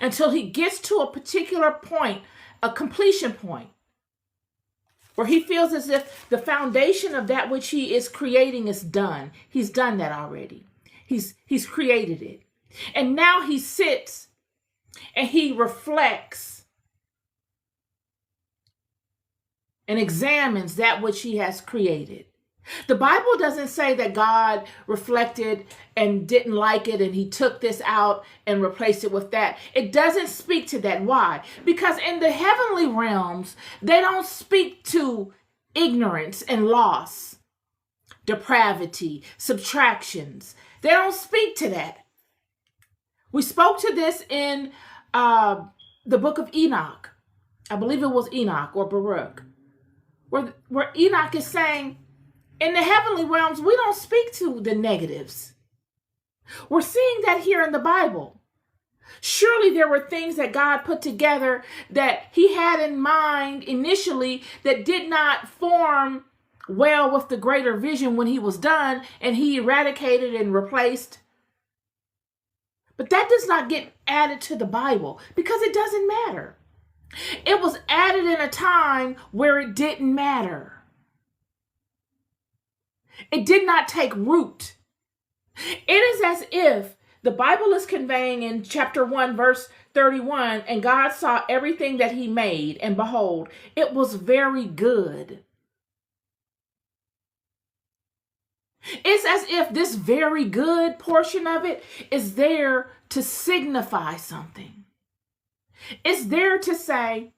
until he gets to a particular point, a completion point, where he feels as if the foundation of that which he is creating is done. He's done that already. He's created it. And now he sits and he reflects and examines that which he has created. The Bible doesn't say that God reflected and didn't like it and he took this out and replaced it with that. It doesn't speak to that. Why? Because in the heavenly realms, they don't speak to ignorance and loss, depravity, subtractions. They don't speak to that. We spoke to this in the book of Enoch. I believe it was Enoch or Baruch, where Enoch is saying, in the heavenly realms, we don't speak to the negatives. We're seeing that here in the Bible. Surely there were things that God put together that he had in mind initially that did not form well with the greater vision when he was done, and he eradicated and replaced. But that does not get added to the Bible because it doesn't matter. It was added in a time where it didn't matter. It did not take root. It is as if the Bible is conveying in chapter 1, verse 31, and God saw everything that he made, and behold, it was very good. It's as if this very good portion of it is there to signify something. It's there to say,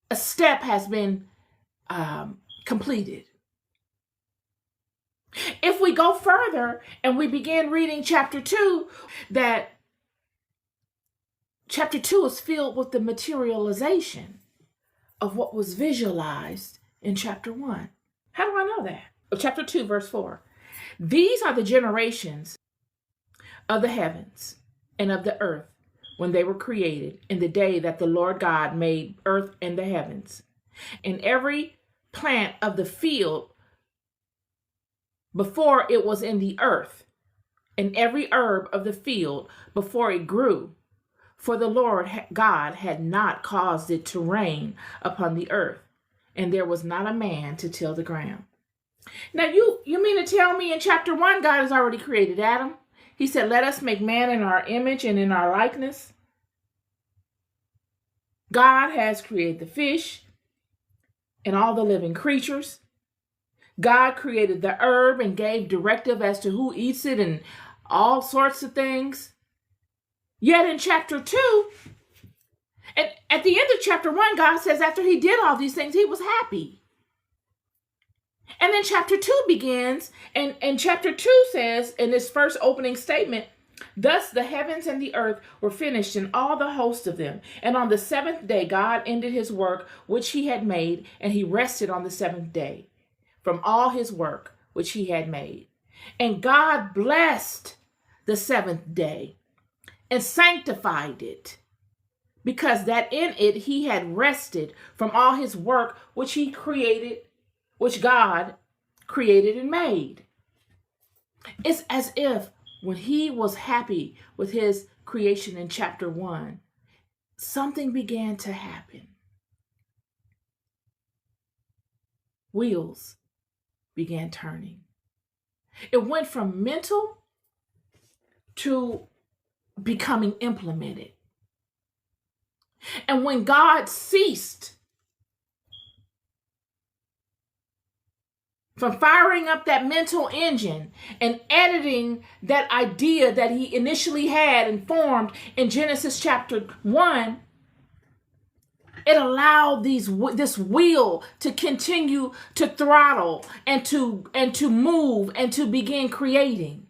a step has been completed. If we go further and we begin reading chapter 2, that chapter 2 is filled with the materialization of what was visualized in chapter 1. How do I know that? Chapter 2, verse 4. These are the generations of the heavens and of the earth when they were created in the day that the Lord God made earth and the heavens. And every plant of the field before it was in the earth, and every herb of the field before it grew. For the Lord God had not caused it to rain upon the earth, and there was not a man to till the ground. Now you mean to tell me in chapter 1, God has already created Adam? He said, let us make man in our image and in our likeness. God has created the fish and all the living creatures. God created the herb and gave directive as to who eats it and all sorts of things. Yet in chapter 2, and at the end of chapter 1, God says after he did all these things, he was happy. And then chapter 2 begins, and chapter 2 says in this first opening statement, thus the heavens and the earth were finished and all the host of them. And on the seventh day, God ended his work which he had made, and he rested on the seventh day from all his work which he had made. And God blessed the seventh day and sanctified it, because that in it he had rested from all his work which he created, which God created and made. It's as if when he was happy with his creation in chapter 1, something began to happen. Wheels began turning. It went from mental to becoming implemented. And when God ceased from firing up that mental engine and editing that idea that he initially had and formed in Genesis chapter 1, it allowed this wheel to continue to throttle and to move and to begin creating.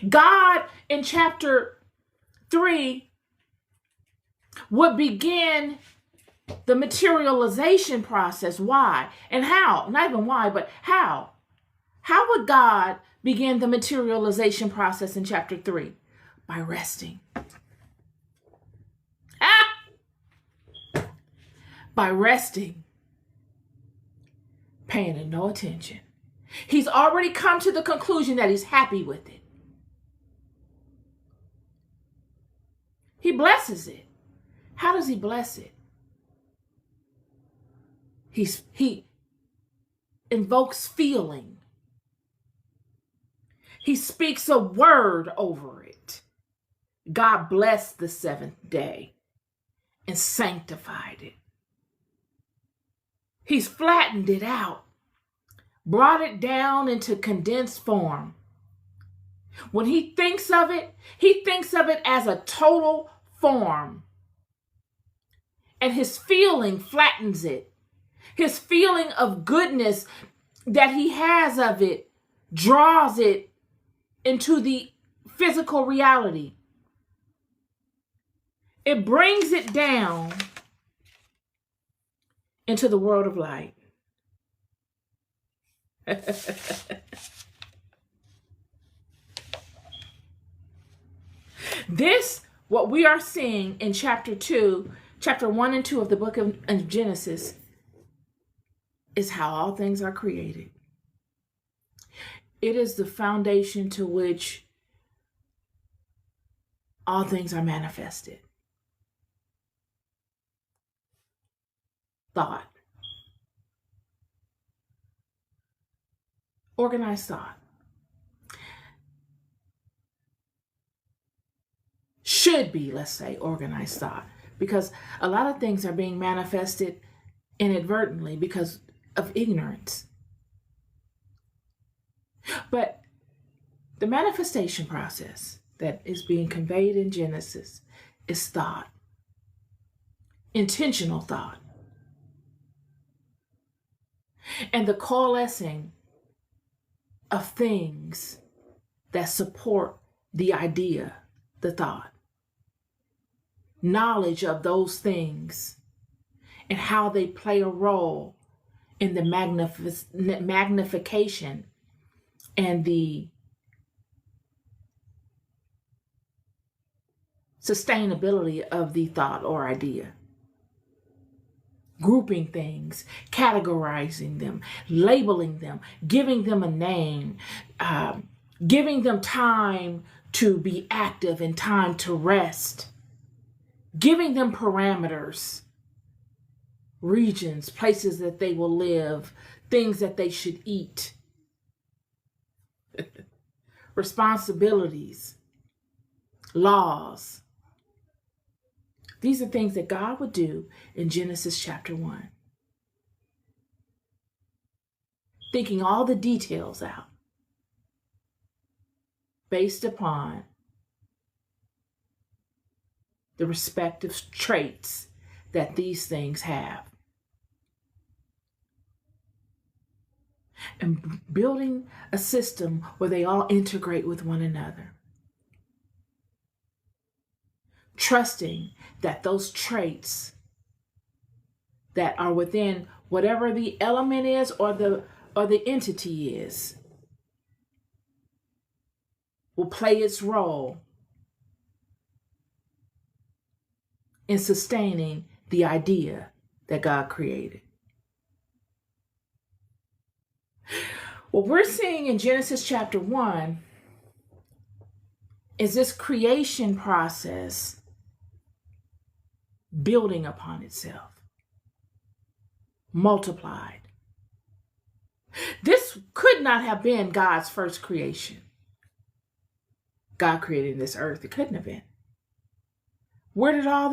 God in chapter 3 would begin the materialization process. Why and how? Not even why, but how. How would God begin the materialization process in chapter 3? By resting. By resting, paying it no attention. He's already come to the conclusion that he's happy with it. He blesses it. How does he bless it? He invokes feeling. He speaks a word over it. God blessed the seventh day and sanctified it. He's flattened it out, brought it down into condensed form. When he thinks of it as a total form. And his feeling flattens it. His feeling of goodness that he has of it draws it into the physical reality. It brings it down into the world of light. This, what we are seeing in chapter 1 and 2 of the book of Genesis, is how all things are created. It is the foundation to which all things are manifested. Thought. Organized thought. Should be, let's say, organized thought. Because a lot of things are being manifested inadvertently because of ignorance. But the manifestation process that is being conveyed in Genesis is thought. Intentional thought. And the coalescing of things that support the idea, the thought. Knowledge of those things and how they play a role in the magnification and the sustainability of the thought or idea. Grouping things, categorizing them, labeling them, giving them a name, giving them time to be active and time to rest, giving them parameters, regions, places that they will live, things that they should eat, responsibilities, laws. These are things that God would do in Genesis chapter 1. Thinking all the details out based upon the respective traits that these things have. And building a system where they all integrate with one another. Trusting that those traits that are within whatever the element is or the entity is will play its role in sustaining the idea that God created. What we're seeing in Genesis chapter 1 is this creation process building upon itself, multiplied. This could not have been God's first creation. God created this earth. It couldn't have been. Where did all